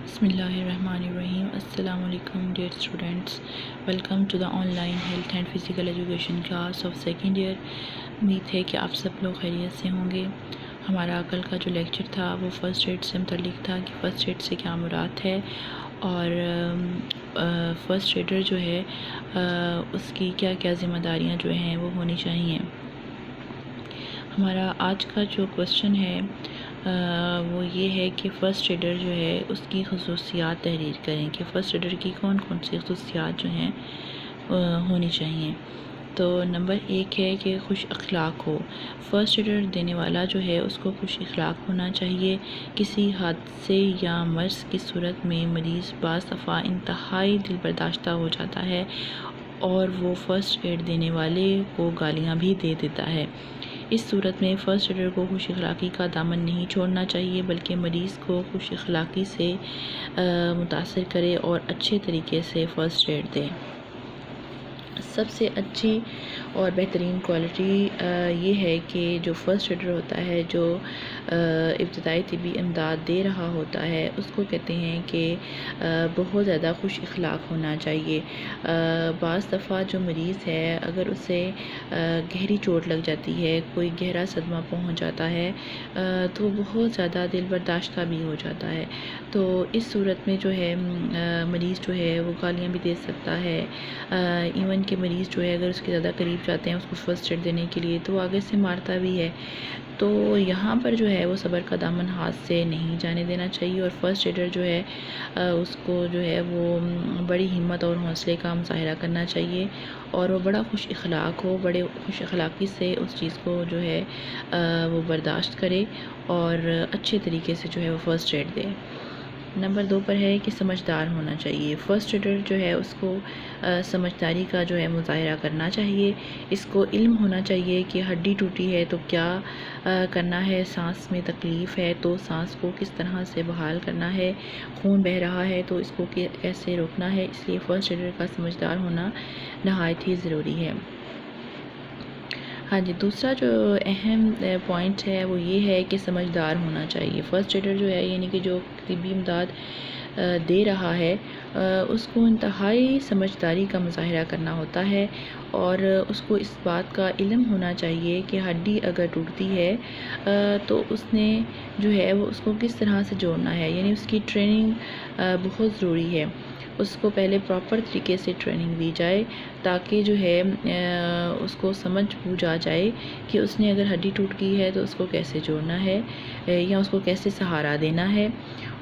بسم اللہ الرحمن الرحیم۔ السلام علیکم dear students, welcome to the online health and physical education class of second year. امید ہے کہ آپ سب لوگ خیریت سے ہوں گے۔ ہمارا کل کا جو لیکچر تھا وہ فرسٹ ایڈ سے متعلق تھا کہ فرسٹ ایڈ سے کیا مراد ہے اور فرسٹ ایڈر جو ہے اس کی کیا کیا ذمہ داریاں جو ہیں وہ ہونی چاہیے۔ ہمارا آج کا جو کوشچن ہے وہ یہ ہے کہ فرسٹ ایڈر جو ہے اس کی خصوصیات تحریر کریں کہ فرسٹ ایڈر کی کون کون سی خصوصیات جو ہیں ہونی چاہیے۔ تو نمبر 1 ہے کہ خوش اخلاق ہو۔ فرسٹ ایڈر دینے والا جو ہے اس کو خوش اخلاق ہونا چاہیے۔ کسی حادثے یا مرض کی صورت میں مریض بعض دفعہ انتہائی دل برداشتہ ہو جاتا ہے اور وہ فرسٹ ایڈ دینے والے کو گالیاں بھی دے دیتا ہے۔ اس صورت میں فرسٹ ایڈر کو خوش اخلاقی کا دامن نہیں چھوڑنا چاہیے بلکہ مریض کو خوش اخلاقی سے متاثر کرے اور اچھے طریقے سے فرسٹ ایڈ دے۔ سب سے اچھی اور بہترین کوالٹی یہ ہے کہ جو فرسٹ ایڈر ہوتا ہے جو ابتدائی طبی امداد دے رہا ہوتا ہے اس کو کہتے ہیں کہ بہت زیادہ خوش اخلاق ہونا چاہیے۔ بعض دفعہ جو مریض ہے اگر اسے گہری چوٹ لگ جاتی ہے، کوئی گہرا صدمہ پہنچ جاتا ہے تو بہت زیادہ دل برداشتہ بھی ہو جاتا ہے۔ تو اس صورت میں جو ہے مریض جو ہے وہ گالیاں بھی دے سکتا ہے۔ ایون کہ مریض جو ہے اگر اس کے زیادہ قریب جاتے ہیں اس کو فرسٹ ایڈ دینے کے لیے تو وہ آگے سے مارتا بھی ہے۔ تو یہاں پر جو ہے وہ صبر کا دامن ہاتھ سے نہیں جانے دینا چاہیے اور فرسٹ ایڈر جو ہے اس کو جو ہے وہ بڑی ہمت اور حوصلے کا مظاہرہ کرنا چاہیے اور وہ بڑا خوش اخلاق ہو، بڑے خوش اخلاقی سے اس چیز کو جو ہے وہ برداشت کرے اور اچھے طریقے سے جو ہے وہ فرسٹ ایڈ دے۔ نمبر 2 پر ہے کہ سمجھدار ہونا چاہیے۔ فرسٹ ایڈر جو ہے اس کو سمجھداری کا جو ہے مظاہرہ کرنا چاہیے۔ اس کو علم ہونا چاہیے کہ ہڈی ٹوٹی ہے تو کیا کرنا ہے، سانس میں تکلیف ہے تو سانس کو کس طرح سے بحال کرنا ہے، خون بہہ رہا ہے تو اس کو کیسے روکنا ہے۔ اس لیے فرسٹ ایڈر کا سمجھدار ہونا نہایت ہی ضروری ہے۔ ہاں جی، دوسرا جو اہم پوائنٹ ہے وہ یہ ہے کہ سمجھدار ہونا چاہیے۔ فرسٹ ایڈر جو ہے یعنی کہ جو طبی امداد دے رہا ہے اس کو انتہائی سمجھداری کا مظاہرہ کرنا ہوتا ہے اور اس کو اس بات کا علم ہونا چاہیے کہ ہڈی اگر ٹوٹتی ہے تو اس نے جو ہے وہ اس کو کس طرح سے جوڑنا ہے، یعنی اس کی ٹریننگ بہت ضروری ہے۔ اس کو پہلے پراپر طریقے سے ٹریننگ دی جائے تاکہ جو ہے اس کو سمجھ بوجھ آ جائے کہ اس نے اگر ہڈی ٹوٹ گئی ہے تو اس کو کیسے جوڑنا ہے یا اس کو کیسے سہارا دینا ہے،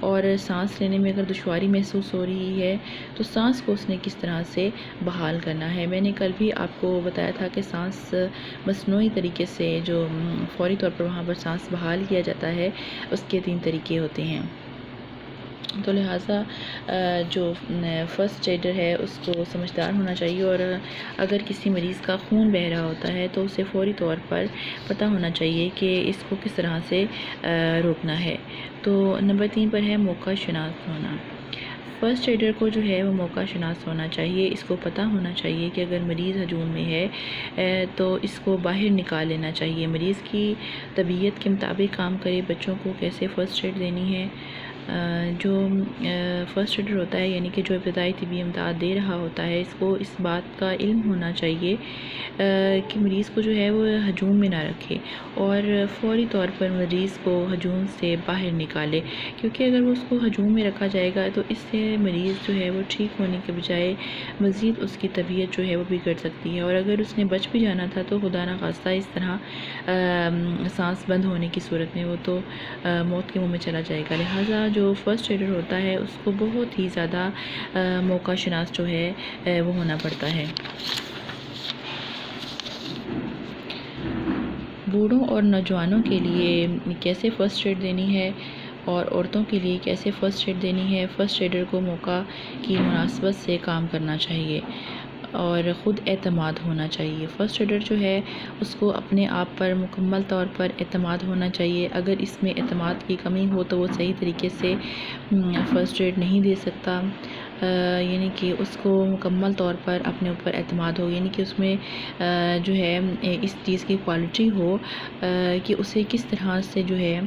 اور سانس لینے میں اگر دشواری محسوس ہو رہی ہے تو سانس کو اس نے کس طرح سے بحال کرنا ہے۔ میں نے کل بھی آپ کو بتایا تھا کہ سانس مصنوعی طریقے سے جو فوری طور پر وہاں پر سانس بحال کیا جاتا ہے اس کے 3 طریقے ہوتے ہیں۔ تو لہٰذا جو فرسٹ ایڈر ہے اس کو سمجھدار ہونا چاہیے اور اگر کسی مریض کا خون بہہ رہا ہوتا ہے تو اسے فوری طور پر پتہ ہونا چاہیے کہ اس کو کس طرح سے روکنا ہے۔ تو نمبر 3 پر ہے موقع شناس ہونا۔ فرسٹ ایڈر کو جو ہے وہ موقع شناس ہونا چاہیے۔ اس کو پتہ ہونا چاہیے کہ اگر مریض ہجوم میں ہے تو اس کو باہر نکال لینا چاہیے، مریض کی طبیعت کے مطابق کام کرے، بچوں کو کیسے فرسٹ ایڈ دینی ہے۔ جو فرسٹ ایڈر ہوتا ہے یعنی کہ جو ابتدائی طبی امداد دے رہا ہوتا ہے اس کو اس بات کا علم ہونا چاہیے کہ مریض کو جو ہے وہ ہجوم میں نہ رکھے اور فوری طور پر مریض کو ہجوم سے باہر نکالے، کیونکہ اگر وہ اس کو ہجوم میں رکھا جائے گا تو اس سے مریض جو ہے وہ ٹھیک ہونے کے بجائے مزید اس کی طبیعت جو ہے وہ بگڑ سکتی ہے اور اگر اس نے بچ بھی جانا تھا تو خدا نخواستہ اس طرح سانس بند ہونے کی صورت میں وہ تو موت کے منہ میں چلا جائے گا۔ لہٰذا جو فرسٹ ایڈر ہوتا ہے اس کو بہت ہی زیادہ موقع شناس جو ہے وہ ہونا پڑتا ہے۔ بوڑھوں اور نوجوانوں کے لیے کیسے فرسٹ ایڈ دینی ہے اور عورتوں کے لیے کیسے فرسٹ ایڈ دینی ہے، فرسٹ ایڈر کو موقع کی مناسبت سے کام کرنا چاہیے اور خود اعتماد ہونا چاہیے۔ فرسٹ ایڈر جو ہے اس کو اپنے آپ پر مکمل طور پر اعتماد ہونا چاہیے۔ اگر اس میں اعتماد کی کمی ہو تو وہ صحیح طریقے سے فرسٹ ایڈ نہیں دے سکتا۔ یعنی کہ اس کو مکمل طور پر اپنے اوپر اعتماد ہو، یعنی کہ اس میں جو ہے اس چیز کی کوالٹی ہو کہ اسے کس طرح سے جو ہے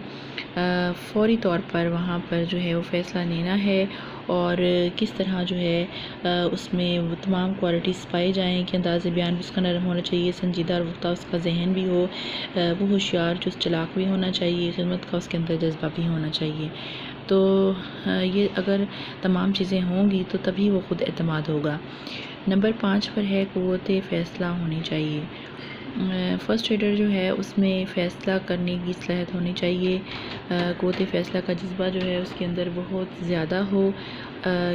فوری طور پر وہاں پر جو ہے وہ فیصلہ لینا ہے، اور کس طرح جو ہے اس میں وہ تمام کوالٹیز پائی جائیں کہ انداز بیان بھی اس کا نرم ہونا چاہیے، سنجیدہ اور پختہ اس کا ذہن بھی ہو، وہ ہوشیار چست چلاک بھی ہونا چاہیے، خدمت کا اس کے اندر جذبہ بھی ہونا چاہیے۔ تو یہ اگر تمام چیزیں ہوں گی تو تبھی وہ خود اعتماد ہوگا۔ نمبر 5 پر ہے قوت فیصلہ ہونی چاہیے۔ فرسٹ ایڈر جو ہے اس میں فیصلہ کرنے کی صلاحیت ہونی چاہیے، قوت فیصلہ کا جذبہ جو ہے اس کے اندر بہت زیادہ ہو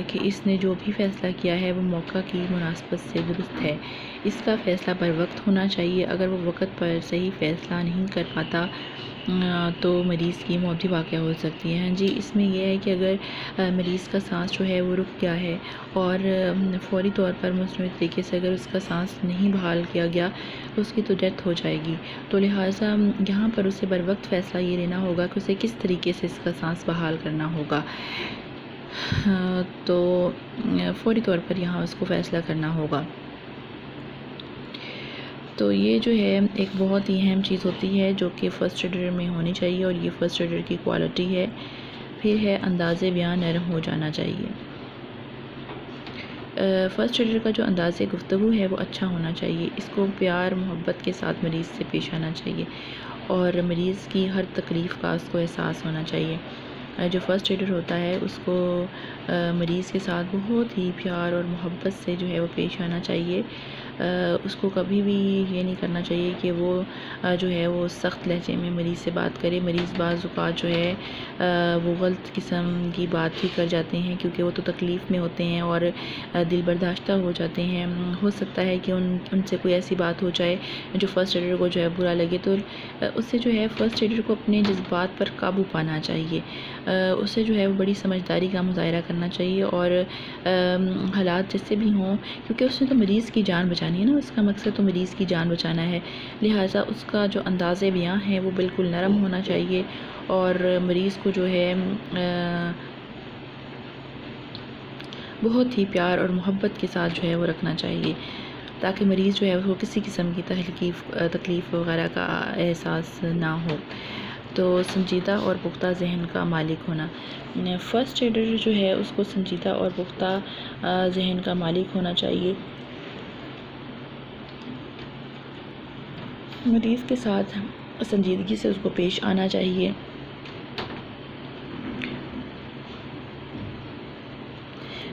کہ اس نے جو بھی فیصلہ کیا ہے وہ موقع کی مناسبت سے درست ہے، اس کا فیصلہ بر وقت ہونا چاہیے۔ اگر وہ وقت پر صحیح فیصلہ نہیں کر پاتا تو مریض کی موت بھی واقع ہو سکتی ہے۔ ہاں جی، اس میں یہ ہے کہ اگر مریض کا سانس جو ہے وہ رک گیا ہے اور فوری طور پر مصنوعی طریقے سے اگر اس کا سانس نہیں بحال کیا گیا تو اس کی تو ڈیتھ ہو جائے گی، تو لہٰذا یہاں پر اسے بر وقت فیصلہ یہ لینا ہوگا کہ اسے کس طریقے سے اس کا سانس بحال کرنا ہوگا، تو فوری طور پر یہاں اس کو فیصلہ کرنا ہوگا۔ تو یہ جو ہے ایک بہت ہی اہم چیز ہوتی ہے جو کہ فرسٹ ایڈر میں ہونی چاہیے، اور یہ فرسٹ ایڈر کی کوالٹی ہے۔ پھر ہے انداز بیان نرم ہو جانا چاہیے۔ فرسٹ ایڈر کا جو انداز گفتگو ہے وہ اچھا ہونا چاہیے، اس کو پیار محبت کے ساتھ مریض سے پیش آنا چاہیے، اور مریض کی ہر تکلیف کا اس کو احساس ہونا چاہیے۔ جو فرسٹ ایڈر ہوتا ہے اس کو مریض کے ساتھ بہت ہی پیار اور محبت سے جو ہے وہ پیش آنا چاہیے۔ اس کو کبھی بھی یہ نہیں کرنا چاہیے کہ وہ جو ہے وہ سخت لہجے میں مریض سے بات کرے۔ مریض بعض اوقات جو ہے وہ غلط قسم کی بات بھی کر جاتے ہیں کیونکہ وہ تو تکلیف میں ہوتے ہیں اور دل برداشتہ ہو جاتے ہیں۔ ہو سکتا ہے کہ ان سے کوئی ایسی بات ہو جائے جو فرسٹ ایڈر کو جو ہے برا لگے، تو اس سے جو ہے فرسٹ ایڈر کو اپنے جذبات پر قابو پانا چاہیے، اسے جو ہے وہ بڑی سمجھداری کا مظاہرہ کرنا چاہیے، اور حالات جیسے بھی ہوں، کیونکہ اس نے تو مریض کی جان بچانی ہے نا، اس کا مقصد تو مریض کی جان بچانا ہے، لہٰذا اس کا جو انداز بیان ہے وہ بالکل نرم ہونا چاہیے، اور مریض کو جو ہے بہت ہی پیار اور محبت کے ساتھ جو ہے وہ رکھنا چاہیے، تاکہ مریض جو ہے وہ کسی قسم کی تکلیف وغیرہ کا احساس نہ ہو۔ تو سنجیدہ اور پختہ ذہن کا مالک ہونا، فرسٹ ایڈر جو ہے اس کو سنجیدہ اور پختہ ذہن کا مالک ہونا چاہیے، مریض کے ساتھ سنجیدگی سے اس کو پیش آنا چاہیے،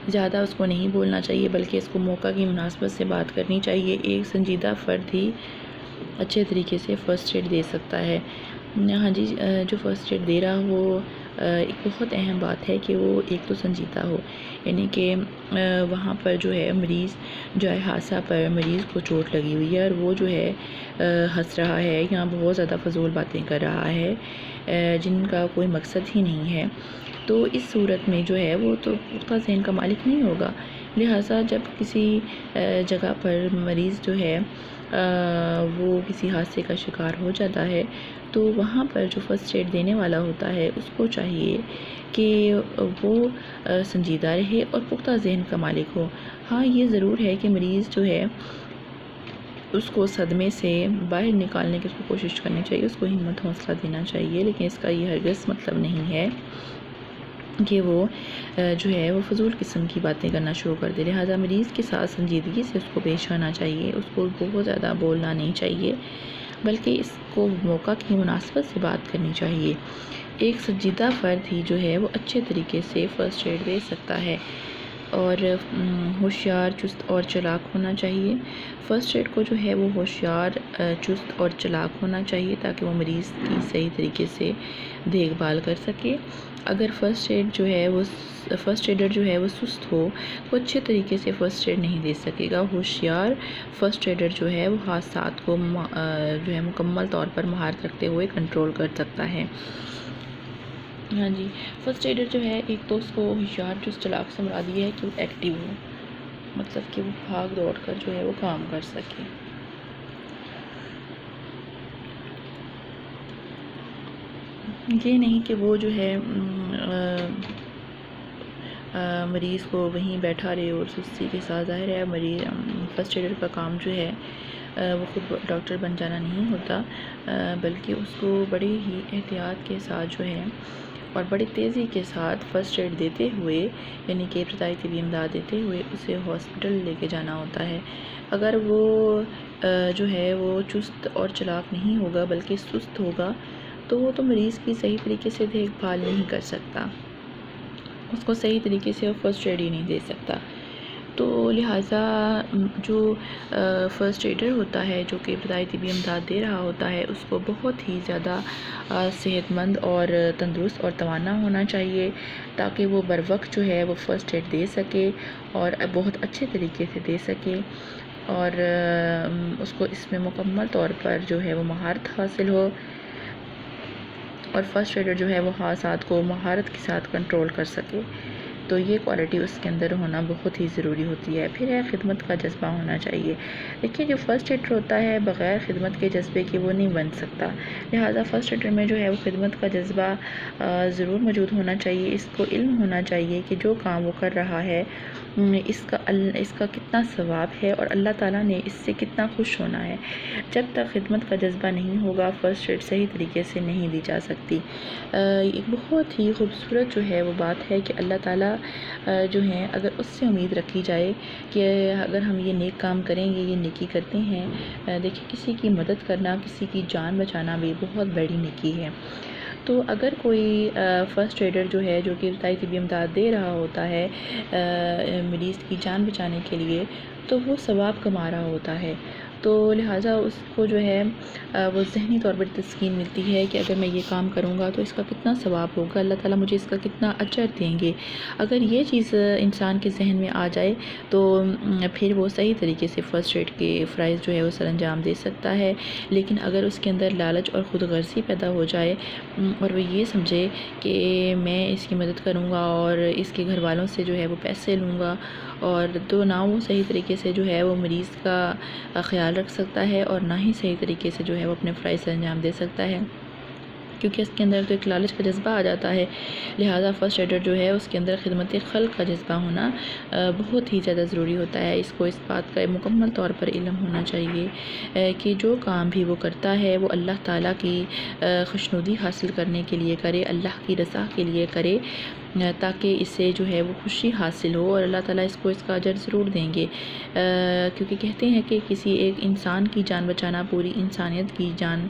زیادہ اس کو نہیں بولنا چاہیے بلکہ اس کو موقع کی مناسبت سے بات کرنی چاہیے۔ ایک سنجیدہ فرد ہی اچھے طریقے سے فرسٹ ایڈ دے سکتا ہے۔ ہاں جی، جو فرسٹ ایڈ دے رہا ہو ایک بہت اہم بات ہے کہ وہ ایک تو سنجیدہ ہو، یعنی کہ وہاں پر جو ہے مریض جو ہے حادثہ پر مریض کو چوٹ لگی ہوئی ہے اور وہ جو ہے ہنس رہا ہے یا بہت زیادہ فضول باتیں کر رہا ہے جن کا کوئی مقصد ہی نہیں ہے، تو اس صورت میں جو ہے وہ تو پختہ ذہن کا مالک نہیں ہوگا۔ لہٰذا جب کسی جگہ پر مریض جو ہے وہ کسی حادثے کا شکار ہو جاتا ہے تو وہاں پر جو فرسٹ ایڈ دینے والا ہوتا ہے اس کو چاہیے کہ وہ سنجیدہ رہے اور پختہ ذہن کا مالک ہو۔ ہاں، یہ ضرور ہے کہ مریض جو ہے اس کو صدمے سے باہر نکالنے کی اس کو کوشش کرنی چاہیے، اس کو ہمت حوصلہ دینا چاہیے، لیکن اس کا یہ ہرگز مطلب نہیں ہے کہ وہ جو ہے وہ فضول قسم کی باتیں کرنا شروع کر دے۔ لہٰذا مریض کے ساتھ سنجیدگی سے اس کو پیش آنا چاہیے، اس کو بہت زیادہ بولنا نہیں چاہیے بلکہ اس کو موقع کی مناسبت سے بات کرنی چاہیے۔ ایک سنجیدہ فرد ہی جو ہے وہ اچھے طریقے سے فرسٹ ایڈ دے سکتا ہے، اور ہوشیار چست اور چلاک ہونا چاہیے۔ فرسٹ ایڈ کو جو ہے وہ ہوشیار چست اور چلاک ہونا چاہیے تاکہ وہ مریض کی صحیح طریقے سے دیکھ بھال کر سکے۔ اگر فرسٹ ایڈر جو ہے وہ سست ہو تو اچھے طریقے سے فرسٹ ایڈ نہیں دے سکے گا۔ ہوشیار فرسٹ ایڈر جو ہے وہ حادثات کو جو ہے مکمل طور پر مہارت رکھتے ہوئے کنٹرول کر سکتا ہے۔ ہاں جی، فرسٹ ایڈر جو ہے ایک تو اس کو ہوشیار چست چلاک سے مراد یہ ہے کہ وہ ایکٹیو ہو، مطلب کہ وہ بھاگ دوڑ کر جو ہے وہ کام کر سکے۔ یہ نہیں کہ وہ جو ہے مریض کو وہیں بیٹھا رہے اور سستی کے ساتھ، ظاہر ہے مریض فرسٹ ایڈر کا کام جو ہے وہ خود ڈاکٹر بن جانا نہیں ہوتا، بلکہ اس کو بڑی ہی احتیاط کے ساتھ جو ہے اور بڑی تیزی کے ساتھ فرسٹ ایڈ دیتے ہوئے، یعنی کہ ابتدائی طبی امداد دیتے ہوئے اسے ہاسپٹل لے کے جانا ہوتا ہے۔ اگر وہ جو ہے وہ چست اور چلاک نہیں ہوگا بلکہ سست ہوگا تو وہ تو مریض کی صحیح طریقے سے دیکھ بھال نہیں کر سکتا، اس کو صحیح طریقے سے فرسٹ ایڈ ہی نہیں دے سکتا۔ تو لہٰذا جو فرسٹ ایڈر ہوتا ہے جو کہ ابتدائی طبی امداد دے رہا ہوتا ہے، اس کو بہت ہی زیادہ صحت مند اور تندرست اور توانا ہونا چاہیے، تاکہ وہ بر وقت جو ہے وہ فرسٹ ایڈ دے سکے اور بہت اچھے طریقے سے دے سکے، اور اس کو اس میں مکمل طور پر جو ہے وہ مہارت حاصل ہو، اور فرسٹ ایڈر جو ہے وہ حادثات کو مہارت کے ساتھ کنٹرول کر سکے۔ تو یہ کوالٹی اس کے اندر ہونا بہت ہی ضروری ہوتی ہے۔ پھر ہے خدمت کا جذبہ ہونا چاہیے۔ دیکھیے جو فرسٹ ایڈر ہوتا ہے بغیر خدمت کے جذبے کے وہ نہیں بن سکتا، لہٰذا فرسٹ ایڈر میں جو ہے وہ خدمت کا جذبہ ضرور موجود ہونا چاہیے۔ اس کو علم ہونا چاہیے کہ جو کام وہ کر رہا ہے اس کا کتنا ثواب ہے اور اللہ تعالیٰ نے اس سے کتنا خوش ہونا ہے۔ جب تک خدمت کا جذبہ نہیں ہوگا فرسٹ ایڈ صحیح طریقے سے نہیں دی جا سکتی۔ ایک بہت ہی خوبصورت جو ہے وہ بات ہے کہ اللہ تعالیٰ جو ہیں اگر اس سے امید رکھی جائے کہ اگر ہم یہ نیک کام کریں گے، یہ نیکی کرتے ہیں، دیکھیں کسی کی مدد کرنا، کسی کی جان بچانا بھی بہت بڑی نیکی ہے۔ تو اگر کوئی فرسٹ ایڈر جو ہے جو کہ ابتدائی طبی امداد دے رہا ہوتا ہے مریض کی جان بچانے کے لیے، تو وہ ثواب کما رہا ہوتا ہے، تو لہٰذا اس کو جو ہے وہ ذہنی طور پر تسکین ملتی ہے کہ اگر میں یہ کام کروں گا تو اس کا کتنا ثواب ہوگا، اللہ تعالیٰ مجھے اس کا کتنا اجر دیں گے۔ اگر یہ چیز انسان کے ذہن میں آ جائے تو پھر وہ صحیح طریقے سے فرسٹ ایڈ کے فرائض جو ہے وہ سر انجام دے سکتا ہے۔ لیکن اگر اس کے اندر لالچ اور خود غرضی پیدا ہو جائے اور وہ یہ سمجھے کہ میں اس کی مدد کروں گا اور اس کے گھر والوں سے جو ہے وہ پیسے لوں گا، اور تو نہ وہ صحیح طریقے سے جو ہے وہ مریض کا خیال رکھ سکتا ہے اور نہ ہی صحیح طریقے سے جو ہے وہ اپنے فرائض سر انجام دے سکتا ہے، کیونکہ اس کے اندر تو ایک لالچ کا جذبہ آ جاتا ہے۔ لہٰذا فرسٹ ایڈر جو ہے اس کے اندر خدمت خلق کا جذبہ ہونا بہت ہی زیادہ ضروری ہوتا ہے۔ اس کو اس بات کا مکمل طور پر علم ہونا چاہیے کہ جو کام بھی وہ کرتا ہے وہ اللہ تعالیٰ کی خوشنودی حاصل کرنے کے لیے کرے، اللہ کی رضا کے لیے کرے، تاکہ اس سے جو ہے وہ خوشی حاصل ہو اور اللہ تعالیٰ اس کو اس کا اجر ضرور دیں گے، کیونکہ کہتے ہیں کہ کسی ایک انسان کی جان بچانا پوری انسانیت کی جان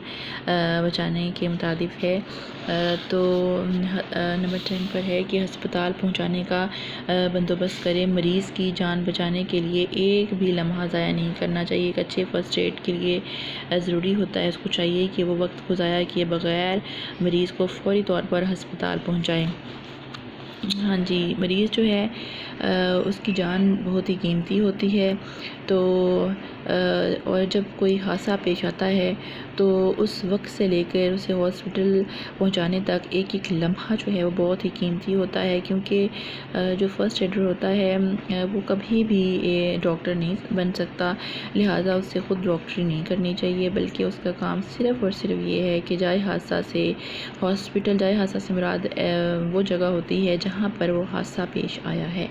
بچانے کے مترادف ہے۔ تو نمبر 10 پر ہے کہ ہسپتال پہنچانے کا بندوبست کرے، مریض کی جان بچانے کے لیے ایک بھی لمحہ ضائع نہیں کرنا چاہیے۔ ایک اچھے فرسٹ ایڈ کے لیے ضروری ہوتا ہے، اس کو چاہیے کہ وہ وقت کو ضائع کیے بغیر مریض کو فوری طور پر ہسپتال پہنچائیں۔ ہاں جی، مریض جو ہے اس کی جان بہت ہی قیمتی ہوتی ہے، تو اور جب کوئی حادثہ پیش آتا ہے تو اس وقت سے لے کر اسے ہاسپٹل پہنچانے تک ایک ایک لمحہ جو ہے وہ بہت ہی قیمتی ہوتا ہے، کیونکہ جو فرسٹ ایڈر ہوتا ہے وہ کبھی بھی ڈاکٹر نہیں بن سکتا، لہٰذا اس سے خود ڈاکٹری نہیں کرنی چاہیے، بلکہ اس کا کام صرف اور صرف یہ ہے کہ جائے حادثہ سے ہاسپٹل، جائے حادثہ سے مراد وہ جگہ ہوتی ہے جہاں پر وہ حادثہ پیش آیا ہے،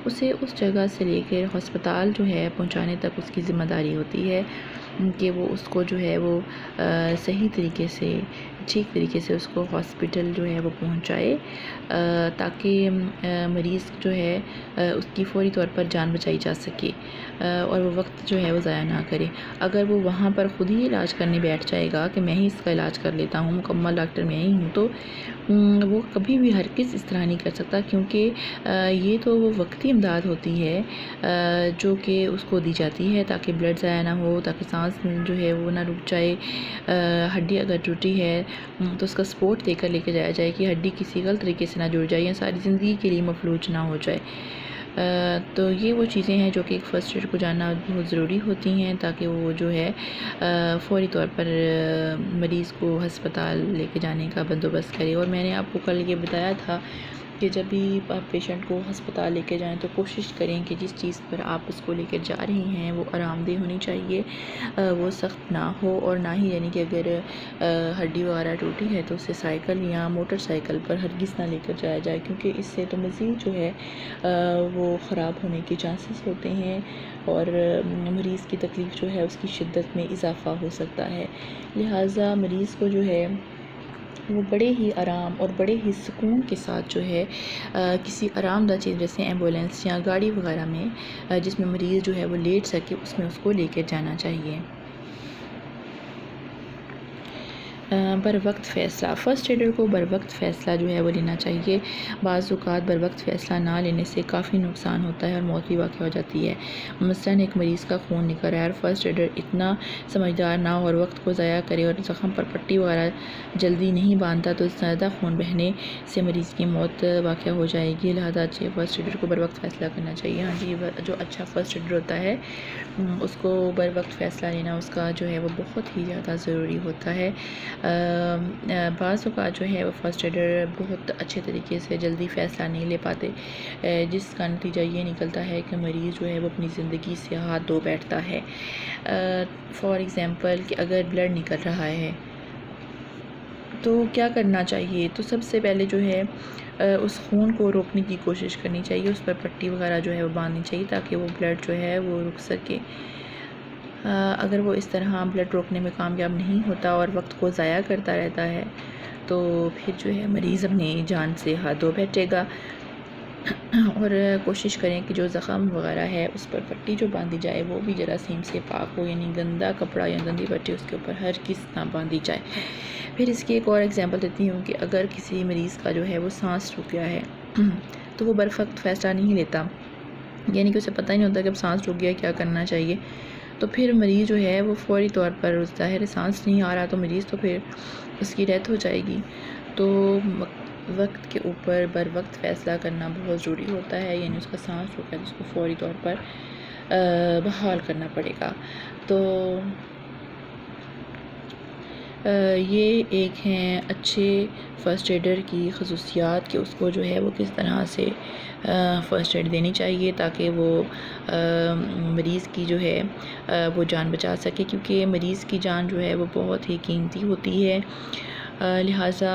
اسے اس جگہ سے لے کر ہسپتال جو ہے پہنچانے تک اس کی ذمہ داری ہوتی ہے کہ وہ اس کو جو ہے وہ صحیح طریقے سے، ٹھیک طریقے سے اس کو ہاسپٹل جو ہے وہ پہنچائے، تاکہ مریض جو ہے اس کی فوری طور پر جان بچائی جا سکے اور وہ وقت جو ہے وہ ضائع نہ کرے۔ اگر وہ وہاں پر خود ہی علاج کرنے بیٹھ جائے گا کہ میں ہی اس کا علاج کر لیتا ہوں، مکمل ڈاکٹر میں ہی ہوں، تو وہ کبھی بھی ہرگز اس طرح نہیں کر سکتا، کیونکہ یہ تو وہ وقتی امداد ہوتی ہے جو کہ اس کو دی جاتی ہے تاکہ بلڈ ضائع نہ ہو، تاکہ سانس جو ہے وہ نہ رک جائے، ہڈی اگر ٹوٹی ہے تو اس کا سپورٹ دے کر لے کے جایا جائے کہ ہڈی کسی غلط طریقے سے نہ جڑ جائے یا ساری زندگی کے لیے مفلوج نہ ہو جائے۔ تو یہ وہ چیزیں ہیں جو کہ ایک فرسٹ ایڈ کو جاننا بہت ضروری ہوتی ہیں، تاکہ وہ جو ہے فوری طور پر مریض کو ہسپتال لے کے جانے کا بندوبست کرے۔ اور میں نے آپ کو کل یہ بتایا تھا کہ جب بھی آپ پیشنٹ کو ہسپتال لے کے جائیں تو کوشش کریں کہ جس چیز پر آپ اس کو لے کے جا رہی ہیں وہ آرام دہ ہونی چاہیے، وہ سخت نہ ہو، اور نہ ہی یعنی کہ اگر ہڈی وغیرہ ٹوٹی ہے تو اسے سائیکل یا موٹر سائیکل پر ہرگز نہ لے کر جایا جائے، کیونکہ اس سے تو مزید جو ہے وہ خراب ہونے کے چانسز ہوتے ہیں اور مریض کی تکلیف جو ہے اس کی شدت میں اضافہ ہو سکتا ہے۔ لہٰذا مریض کو جو ہے وہ بڑے ہی آرام اور بڑے ہی سکون کے ساتھ جو ہے کسی آرام دہ چیز جیسے ایمبولینس یا گاڑی وغیرہ میں جس میں مریض جو ہے وہ لیٹ سکے اس میں اس کو لے کے جانا چاہیے۔ بر وقت فیصلہ، فرسٹ ایڈر کو بر وقت فیصلہ جو ہے وہ لینا چاہیے۔ بعض اوقات بر وقت فیصلہ نہ لینے سے کافی نقصان ہوتا ہے اور موت بھی واقع ہو جاتی ہے۔ مثلاً ایک مریض کا خون نکل رہا ہے اور فرسٹ ایڈر اتنا سمجھدار نہ ہو اور وقت کو ضائع کرے اور زخم پر پٹی وغیرہ جلدی نہیں باندھتا تو زیادہ خون بہنے سے مریض کی موت واقع ہو جائے گی۔ لہٰذا اچھے فرسٹ ایڈر کو بر وقت فیصلہ کرنا چاہیے۔ ہاں جی، جو اچھا فرسٹ ایڈر ہوتا ہے اس کو بر وقت فیصلہ لینا اس کا جو ہے وہ بہت ہی زیادہ ضروری ہوتا ہے۔ بعض اوقات جو ہے وہ فرسٹ ایڈر بہت اچھے طریقے سے جلدی فیصلہ نہیں لے پاتے، جس کا نتیجہ یہ نکلتا ہے کہ مریض جو ہے وہ اپنی زندگی سے ہاتھ دھو بیٹھتا ہے۔ فار ایگزامپل کہ اگر بلڈ نکل رہا ہے تو کیا کرنا چاہیے؟ تو سب سے پہلے جو ہے اس خون کو روکنے کی کوشش کرنی چاہیے، اس پر پٹی وغیرہ جو ہے وہ باندھنی چاہیے تاکہ وہ بلڈ جو ہے وہ رک سکے۔ اگر وہ اس طرح بلڈ روکنے میں کامیاب نہیں ہوتا اور وقت کو ضائع کرتا رہتا ہے تو پھر جو ہے مریض اپنی جان سے ہاتھ دھو بیٹھے گا۔ اور کوشش کریں کہ جو زخم وغیرہ ہے اس پر پٹی جو باندھی جائے وہ بھی جراثیم سے پاک ہو، یعنی گندا کپڑا یا گندی پٹی اس کے اوپر ہرگز نہ باندھی جائے۔ پھر اس کی ایک اور ایگزامپل دیتی ہوں کہ اگر کسی مریض کا جو ہے وہ سانس رک گیا ہے تو وہ برفقت فیصلہ نہیں لیتا، یعنی کہ اسے پتہ ہی نہیں ہوتا کہ اب سانس رک گیا کیا کرنا چاہیے، تو پھر مریض جو ہے وہ فوری طور پر ظاہر سانس نہیں آ رہا تو مریض تو پھر اس کی ڈیتھ ہو جائے گی۔ تو وقت کے اوپر بر وقت فیصلہ کرنا بہت ضروری ہوتا ہے، یعنی اس کا سانس رکا ہے تو اس کو فوری طور پر بحال کرنا پڑے گا۔ تو یہ ایک ہیں اچھے فرسٹ ایڈر کی خصوصیات کہ اس کو جو ہے وہ کس طرح سے فرسٹ ایڈ دینی چاہیے تاکہ وہ مریض کی جو ہے وہ جان بچا سکے، کیونکہ مریض کی جان جو ہے وہ بہت ہی قیمتی ہوتی ہے۔ لہٰذا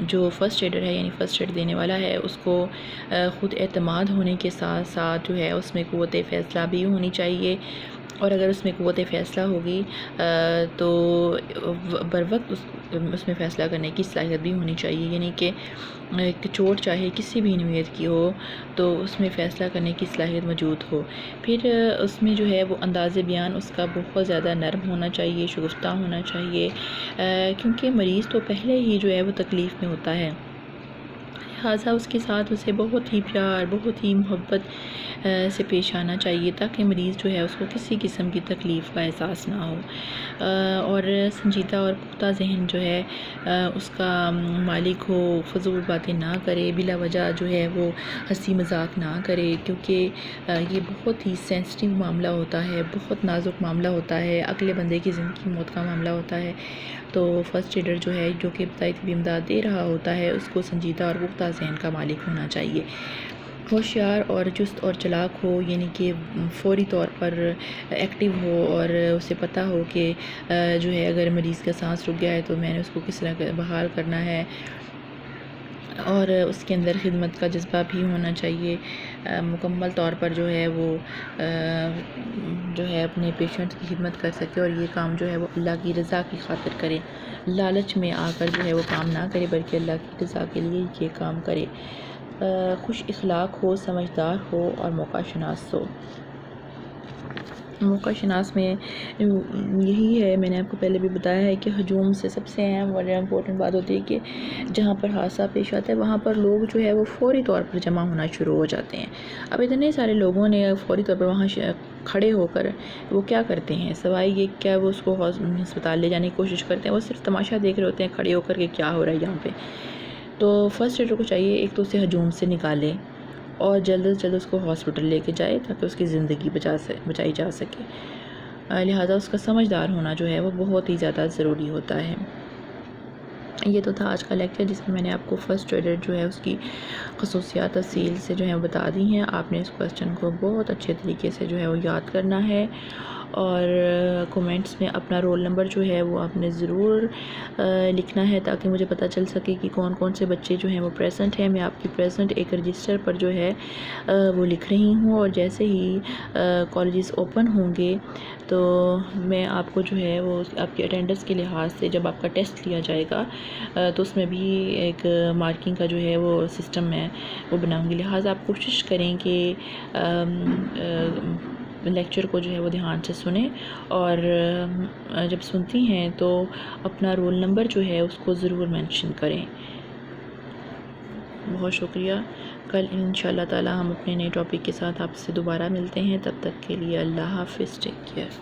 جو فرسٹ ایڈر ہے یعنی فرسٹ ایڈ دینے والا ہے اس کو خود اعتماد ہونے کے ساتھ ساتھ جو ہے اس میں قوت فیصلہ بھی ہونی چاہیے، اور اگر اس میں قوت فیصلہ ہوگی تو بر وقت اس میں فیصلہ کرنے کی صلاحیت بھی ہونی چاہیے، یعنی کہ چوٹ چاہے کسی بھی نوعیت کی ہو تو اس میں فیصلہ کرنے کی صلاحیت موجود ہو۔ پھر اس میں جو ہے وہ انداز بیان اس کا بہت زیادہ نرم ہونا چاہیے، شگفتہ ہونا چاہیے، کیونکہ مریض تو پہلے ہی جو ہے وہ تکلیف میں ہوتا ہے، لہٰذا اس کے ساتھ اسے بہت ہی پیار بہت ہی محبت سے پیش آنا چاہیے تاکہ مریض جو ہے اس کو کسی قسم کی تکلیف کا احساس نہ ہو، اور سنجیدہ اور پختہ ذہن جو ہے اس کا مالک ہو، فضول باتیں نہ کرے، بلا وجہ جو ہے وہ ہنسی مذاق نہ کرے، کیونکہ یہ بہت ہی سینسٹیو معاملہ ہوتا ہے، بہت نازک معاملہ ہوتا ہے، اگلے بندے کی زندگی موت کا معاملہ ہوتا ہے۔ تو فرسٹ ایڈر جو ہے جو کہ ابتدائی طبی امداد دے رہا ہوتا ہے اس کو سنجیدہ اور پختہ ذہن کا مالک ہونا چاہیے، ہوشیار اور چست اور چلاک ہو، یعنی کہ فوری طور پر ایکٹیو ہو اور اسے پتہ ہو کہ جو ہے اگر مریض کا سانس رک گیا ہے تو میں نے اس کو کس طرح بحال کرنا ہے، اور اس کے اندر خدمت کا جذبہ بھی ہونا چاہیے، مکمل طور پر جو ہے وہ جو ہے اپنے پیشنٹ کی خدمت کر سکے اور یہ کام جو ہے وہ اللہ کی رضا کی خاطر کرے، لالچ میں آ کر جو ہے وہ کام نہ کرے بلکہ اللہ کی رضا کے لیے یہ کام کرے، خوش اخلاق ہو، سمجھدار ہو اور موقع شناس ہو۔ موقع شناس میں یہی ہے، میں نے آپ کو پہلے بھی بتایا ہے کہ ہجوم سے سب سے اہم اور امپورٹنٹ بات ہوتی ہے کہ جہاں پر حادثہ پیش آتا ہے وہاں پر لوگ جو ہے وہ فوری طور پر جمع ہونا شروع ہو جاتے ہیں۔ اب اتنے سارے لوگوں نے فوری طور پر وہاں کھڑے ہو کر وہ کیا کرتے ہیں، سوائے یہ کیا وہ اس کو ہسپتال لے جانے کی کوشش کرتے ہیں، وہ صرف تماشا دیکھ رہے ہوتے ہیں کھڑے ہو کر کہ کیا ہو رہا ہے یہاں پہ۔ تو فرسٹ ایڈر کو چاہیے ایک تو اسے ہجوم سے نکالے اور جلد از جلد اس کو ہاسپٹل لے کے جائے تاکہ اس کی زندگی بچائی جا سکے، لہٰذا اس کا سمجھدار ہونا جو ہے وہ بہت ہی زیادہ ضروری ہوتا ہے۔ یہ تو تھا آج کا لیکچر، جس میں نے آپ کو فرسٹ ٹریڈر جو ہے اس کی خصوصیات تفصیل سے جو ہے بتا دی ہیں۔ آپ نے اس کویسچن کو بہت اچھے طریقے سے جو ہے وہ یاد کرنا ہے، اور کومنٹس میں اپنا رول نمبر جو ہے وہ آپ نے ضرور لکھنا ہے، تاکہ مجھے پتہ چل سکے کہ کون کون سے بچے جو ہیں وہ پریزنٹ ہیں۔ میں آپ کی پریزنٹ ایک رجسٹر پر جو ہے وہ لکھ رہی ہوں، اور جیسے ہی کالجز اوپن ہوں گے تو میں آپ کو جو ہے وہ آپ کی اٹینڈنس کے لحاظ سے جب آپ کا ٹیسٹ لیا جائے گا تو اس میں بھی ایک مارکنگ کا جو ہے وہ سسٹم میں وہ بناؤں گی۔ لہٰذا آپ کوشش کریں کہ لیکچر کو جو ہے وہ دھیان سے سنیں، اور جب سنتی ہیں تو اپنا رول نمبر جو ہے اس کو ضرور مینشن کریں۔ بہت شکریہ۔ کل انشاءاللہ تعالی ہم اپنے نئے ٹاپک کے ساتھ آپ سے دوبارہ ملتے ہیں، تب تک کے لیے اللہ حافظ، ٹیک کیئر۔